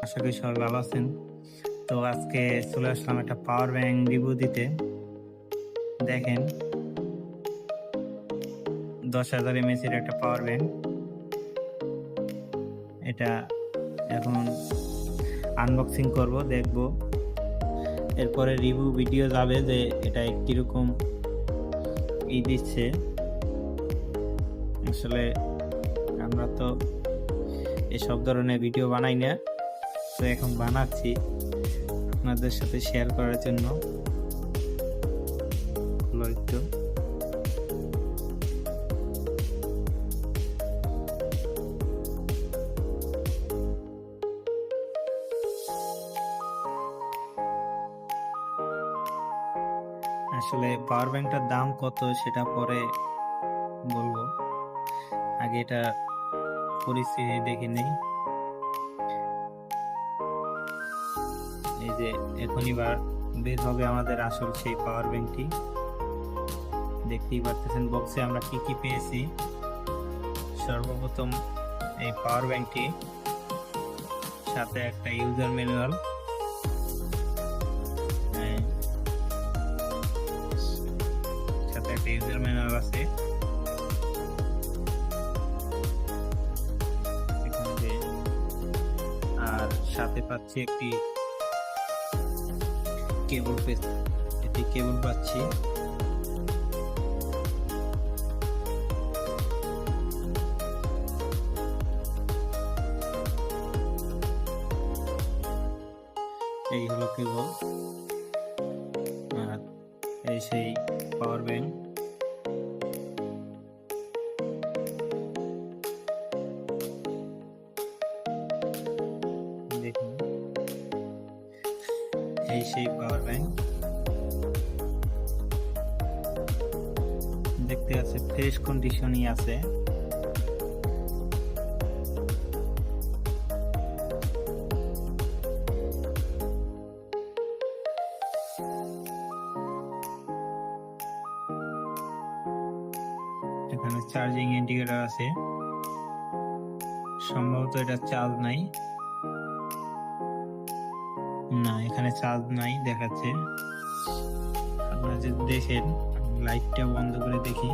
আশা করি সবাই ভালো আছেন। তো আজকে চলে আসলাম একটা পাওয়ার ব্যাংক রিভিউ দিতে। দেখেন 10,000 mAh এর একটা পাওয়ার ব্যাংক। এটা এখন আনবক্সিং করব, দেখব, এরপরে রিভিউ ভিডিও যাবে যে এটা কিরকম দিচ্ছে। আসলে আমরা তো এসব ধরনের ভিডিও বানাই না, তো এখন বানাচ্ছি আপনাদের সাথে শেয়ার করার জন্য। একটু আসলে পাওয়ার ব্যাংকটার দাম কত সেটা পরে বলবো, আগে এটা পরিস্থিতি দেখে নেই। এই যে এখনই বের হবে আমাদের আসল সেই পাওয়ার ব্যাংকটি। দেখতেই পারতেছেন বক্সে আমরা কি কি পেয়েছি। সর্বপ্রথম এই পাওয়ার ব্যাংকটি, সাথে একটা ইউজার ম্যানুয়াল, সাথে একটা ইউজার ম্যানুয়াল আছে। আর সাথে পাচ্ছি একটি কেবল পাচ্ছি। এই হলো কেবল, আর এই সেই পাওয়ার ব্যাংক। দেখুন এই সেই পাওয়ার ব্যাংক, দেখতে আছে ফ্রেশ কন্ডিশনই আছে। এখানে চার্জিং ইন্ডিকেটর আছে, সম্ভবত এটা চার্জ নাই, না এখানে চার্জ নাই দেখাচ্ছে। আপনারা যদি দেখেন, লাইটটা বন্ধ করে দেখি।